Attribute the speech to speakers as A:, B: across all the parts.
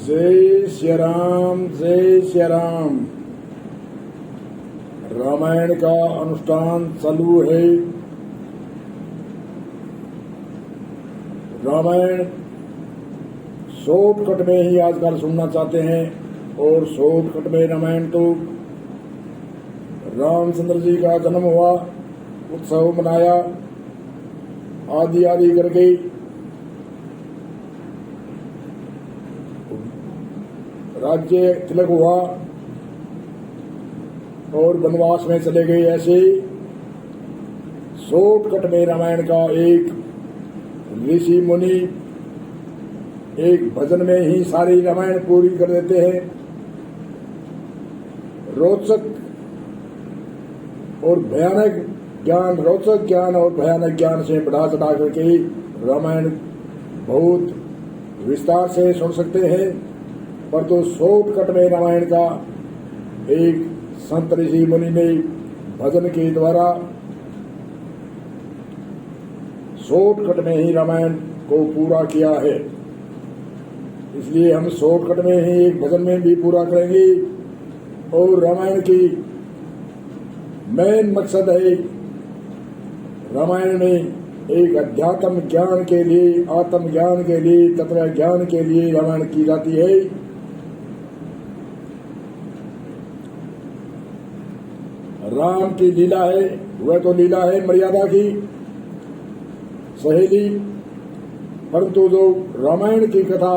A: जय श्री राम, जय श्री राम। रामायण का अनुष्ठान चालू है। रामायण शॉर्टकट में ही आजकल सुनना चाहते हैं और शॉर्टकट में रामायण तो रामचंद्र जी का जन्म हुआ, उत्सव मनाया, आदि आदि करके राज्य तिलक हुआ और वनवास में चले गए। ऐसे शॉर्टकट में रामायण का एक ऋषि मुनि एक भजन में ही सारी रामायण पूरी कर देते हैं। रोचक और भयानक ज्ञान, रोचक ज्ञान और भयानक ज्ञान से बढ़ा चढ़ा करके रामायण बहुत विस्तार से सुन सकते हैं। पर तो शॉर्टकट में रामायण का एक संत ऋषि मुनि ने भजन के द्वारा शॉर्टकट में ही रामायण को पूरा किया है। इसलिए हम शॉर्टकट में ही एक भजन में भी पूरा करेंगे। और रामायण की मेन मकसद है, रामायण में एक अध्यात्म ज्ञान के लिए, आत्म ज्ञान के लिए, तत्व ज्ञान के लिए रामायण की जाती है। राम की लीला है, वह तो लीला है मर्यादा की सहेली, परंतु जो रामायण की कथा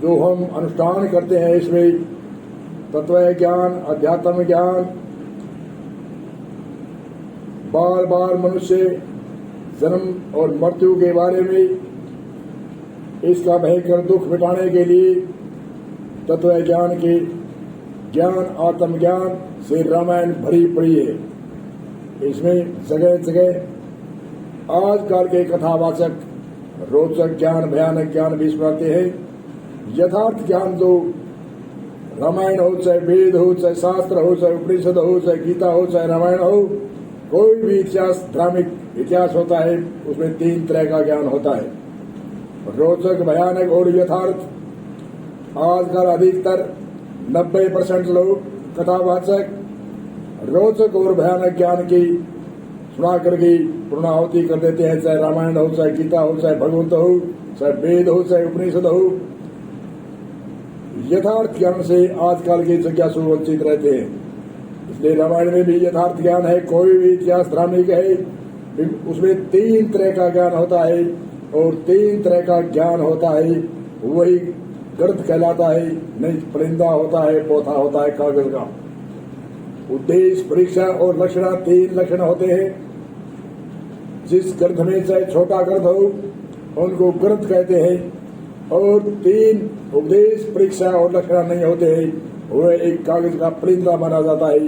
A: जो हम अनुष्ठान करते हैं, इसमें तत्व ज्ञान, अध्यात्म ज्ञान, बार बार मनुष्य जन्म और मृत्यु के बारे में, इसका भयंकर दुख मिटाने के लिए तत्व ज्ञान के ज्ञान, आत्म ज्ञान से रामायण भरी पड़ी है। इसमें जगह जगह आजकल के कथावाचक रोचक ज्ञान, भयानक ज्ञान भी सुनाते हैं। यथार्थ ज्ञान जो रामायण हो, चाहे वेद हो, चाहे शास्त्र हो, चाहे उपनिषद हो, चाहे गीता हो, चाहे रामायण हो, कोई भी इतिहास, धार्मिक इतिहास होता है, उसमें 3 तरह का ज्ञान होता है, रोचक, भयानक और यथार्थ। आजकल अधिकतर 90% लोग कथावाचक रोचक और भयानक ज्ञान की सुना करके पूर्णाहुति कर देते हैं, चाहे रामायण हो, चाहे गीता हो, चाहे भगवंत हो, चाहे वेद हो, चाहे उपनिषद हो। यथार्थ ज्ञान से आजकल के जिज्ञासु वंचित रहते हैं। इसलिए रामायण में भी यथार्थ ज्ञान है। कोई भी इतिहास धार्मिक है, उसमें 3 तरह का ज्ञान होता है और 3 तरह का ज्ञान होता है, वही ग्रंथ कहलाता है। नहीं परिंदा होता है, पोथा होता है कागज का। उद्देश्य, परीक्षा और लक्षण, 3 लक्षण होते हैं। जिस ग्रंथ में चाहे छोटा ग्रंथ हो उनको ग्रंथ कहते हैं, और 3 उपदेश, परीक्षा और लक्षण नहीं होते हैं, वह एक कागज का परिंदा माना जाता है।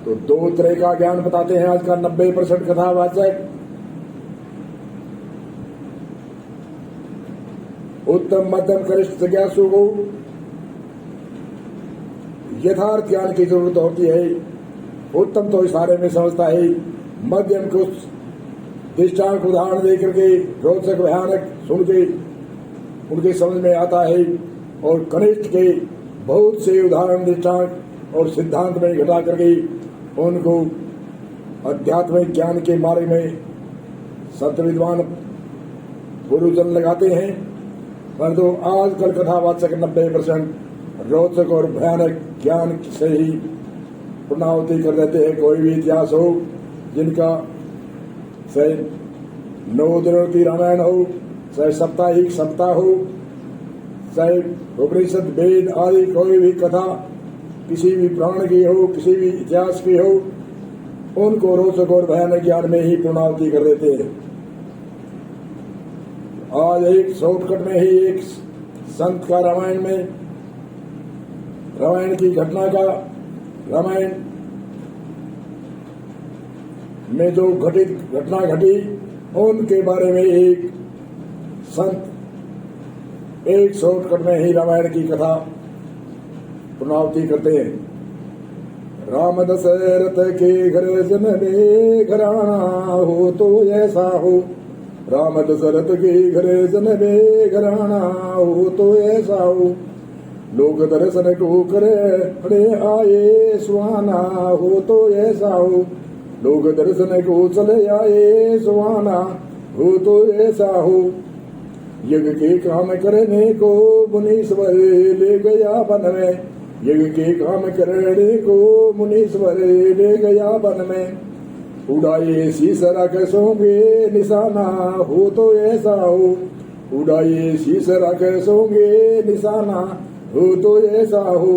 A: तो 2 तरह का ज्ञान बताते हैं आज का 90% कथावाचक। उत्तम, मध्यम, कनिष्ठ जिज्ञासु को यथार्थ ज्ञान की जरूरत होती है। उत्तम तो इशारे में समझता है, मध्यम को दृष्टांत उदाहरण देकर के रोचक भयानक सुन के उनके समझ में आता है, और कनिष्ठ के बहुत से उदाहरण, दृष्टांत और सिद्धांत में घटा करके उनको आध्यात्मिक ज्ञान के मार्ग में संत विद्वान गुरुजन लगाते हैं। परंतु आजकल कथावाचक 90% रोचक और भयानक ज्ञान से ही पूर्णाहुति कर देते हैं। कोई भी इतिहास हो, जिनका चाहे 9 दिनों की रामायण हो, चाहे साप्ताहिक सप्ताह हो, चाहे उपनिषद, वेद आदि कोई भी कथा किसी भी प्राण की हो, किसी भी इतिहास की हो, उनको रोचक और भयानक ज्ञान में ही पूर्णाहुति कर देते हैं। आज एक शॉर्टकट में ही एक संत का रामायण में, रामायण की घटना का, रामायण में जो घटित घटना घटी उनके बारे में एक संत एक शॉर्टकट में ही रामायण की कथा पूर्णाहुति करते हैं। राम दशरथ के घर जनने घराना हो तो ऐसा हो, राम दशरथ के घरे जनबे घराना हो तो ऐसा हो लोक दर्शन को करे अरे आए सुहाना हो तो ऐसा हो लोक दर्शन को चले आए सुहाना हो तो ऐसा हो यज्ञ के काम करने को मुनीश्वर ले गया वन में यज्ञ के काम करने को मुनीश्वर ले गया वन में उड़ाए शीश रख सोंगे निशाना हो तो ऐसा हो उड़ाए शीश रख सोंगे निशाना हो तो ऐसा हो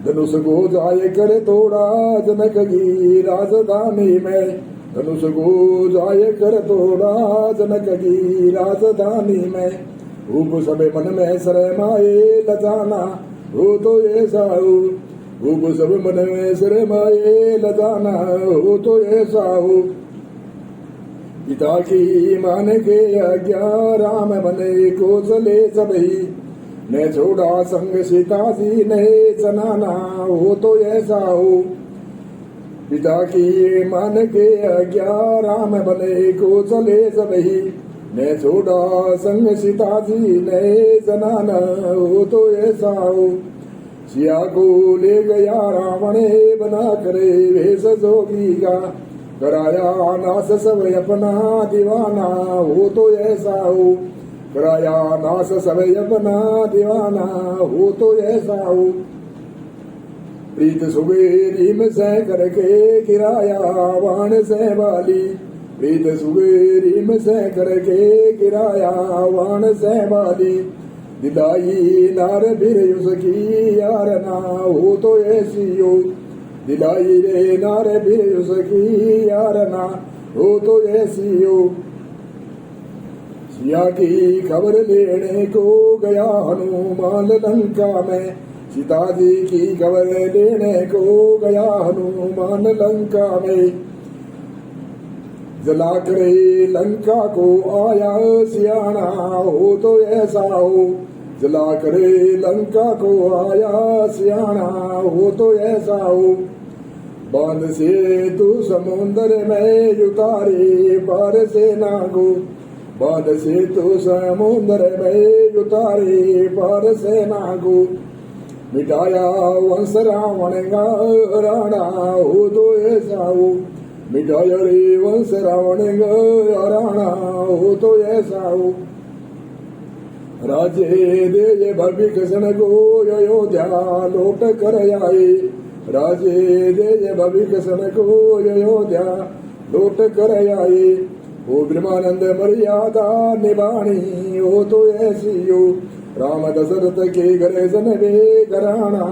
A: धनुष को जाए कर तोड़ा जनक की राजधानी में धनुष को जाए कर तोड़ा जनक की राजधानी में रूप सब मन में शरमाए लजाना हो तो ऐसा हो रूप सब मन में शरमाए लजाना हो तो ऐसा हो पिता की मान के आज्ञा राम बने को चले सभी ने छोड़ा संग सीता जी ने चनाना हो तो ऐसा हो पिता की मान के आज्ञा राम बने को चले सभी ने छोड़ा संग सीता जी ने चनाना हो तो ऐसा हो सिया को ले गया रावण बना करे भेष जोगी का कराया नाश सब अपना दीवाना हो तो ऐसा हो कराया नाश सब अपना दीवाना हो तो ऐसा हो प्रीत सुबेरी में से करके गिराया वाण से वाली प्रीत सुबेरी में से करके गिराया वाण से वाली दिलाई नार फिर उसकी यार ना हो तो ऐसी हो दिलाई रे नार फिर उसकी यार ना हो तो ऐसी हो सिया की खबर लेने को गया हनुमान लंका में सीता जी की खबर लेने को गया हनुमान लंका में जला करे लंका को आया सियाना हो तो ऐसा हो जला करे लंका को आया सियाना हो तो ऐसा हो बांध से तू समुद्र में उतारे पार से नागो बांध से तू समुद्र में उतारे पार से नागो मिटाया वंश रावण का राणा हो तो ऐसा हो मिटाया रे वंश रावण का राणा हो तो ऐसा हो राजे दे भव्य कृष्ण को अयोध्या लौट कर आए राजे दे भव्य कृष्ण को अयोध्या लौट कर आए वो ब्रह्मानंद मर्यादा निभानी हो तो ऐसी हो राम दशरथ के घरे जनवे घराना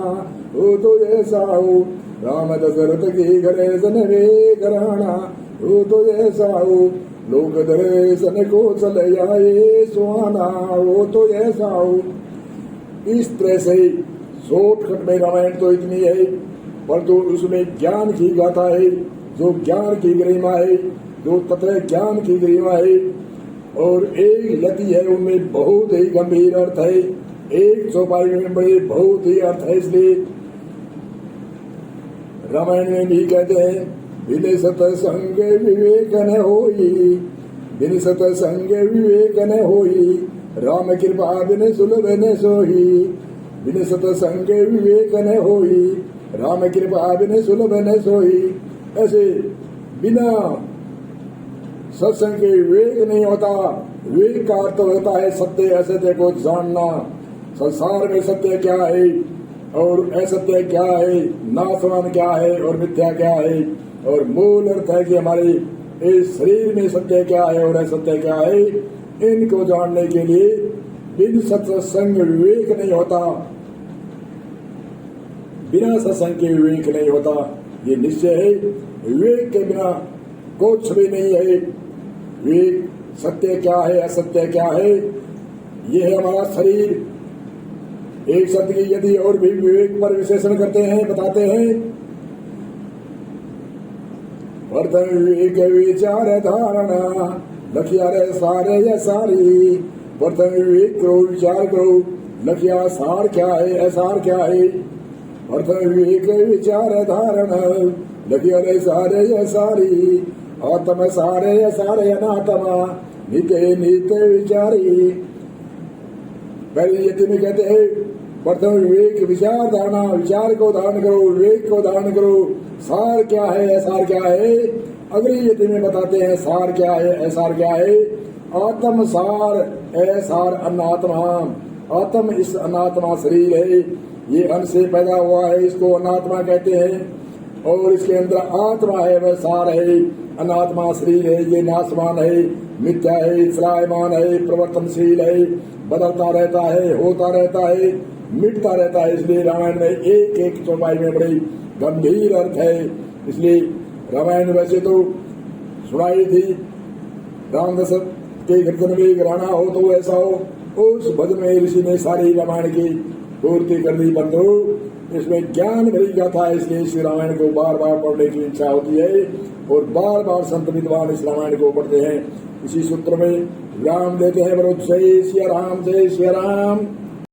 A: हो तो ऐसा हो राम दशरथ के घरे जनवे घराना हो तो ऐसा हो लोक दर्शन को चले आए सुहाना हो तो ऐसा हो इस तरह से शॉर्टकट में रामायण तो इतनी है परंतु उसमें ज्ञान की गाथा है जो ज्ञान की गरिमा है जो तत्व ज्ञान की गरिमा है और एक यति है उनमें बहुत ही गंभीर अर्थ है एक चौपाई में बड़े बहुत ही अर्थ है इसलिए रामायण में भी कहते हैं बिन सतसंग विवेक न होई बिन सतसंग विवेक न होई राम कृपा बिन सुलभ न सोही बिन सतसंग विवेक न होई राम कृपा बिन सुलभ न सोही ऐसे बिना सत्संग के विवेक नहीं होता विवेक का अर्थ होता है सत्य असत्य को जानना संसार में सत्य क्या है और असत्य क्या है नाशवान क्या है और मिथ्या क्या है और मूल अर्थ है कि हमारे इस शरीर में सत्य क्या है और असत्य क्या है इनको जानने के लिए बिन सत्संग विवेक नहीं होता बिना सत्संग के विवेक नहीं होता ये निश्चय है विवेक के बिना कुछ भी नहीं है विवेक सत्य क्या है असत्य क्या है ये है हमारा शरीर एक शब्द की यदि और भी विवेक पर विशेषण करते हैं बताते हैं वर्तन विवेक विचार धारणा लखिया रे सारे या सारी वर्तन विवेक करो विचार करो लखिया सार क्या है असार क्या है वर्तन विवेक विचार धारणा लखिया रे सारे या सारी आत्म सारे सारे अनात्मा नित्य नित्य विचारी। पहले यति में कहते हैं प्रथम विवेक विचार धारणा, विचार को धारण करो, विवेक को धारण करो। सार क्या है, सार क्या है, अगली यति में बताते हैं सार क्या है, ऐसार क्या है। आत्म सार ऐसार अनात्मा, आत्म इस अनात्मा शरीर है, ये अन्न से पैदा हुआ है, इसको अनात्मा कहते हैं। और इसके अंदर आत्मा है, वह सार है। अनात्मा शरीर है, ये नाशवान है, मिथ्या है, चलायमान है, प्रवर्तनशील है, बदलता रहता है, होता रहता है, मिटता रहता है। इसलिए रामायण में एक एक चौपाई में बड़ी गंभीर अर्थ है। इसलिए रामायण वैसे तो सुनाई थी, राम दशरथ के कीर्तन में राणा हो तो ऐसा हो, उस भजन में ऋषि ने सारी रामायण की पूर्ति कर दी। बंधु इसमें ज्ञान भरी गाथा है, इसलिए इस रामायण को बार बार पढ़ने की इच्छा होती है और बार बार संत विद्वान इस रामायण को पढ़ते हैं। इसी सूत्र में राम देते हैं, बरोध जय सिया राम, जय सिया राम।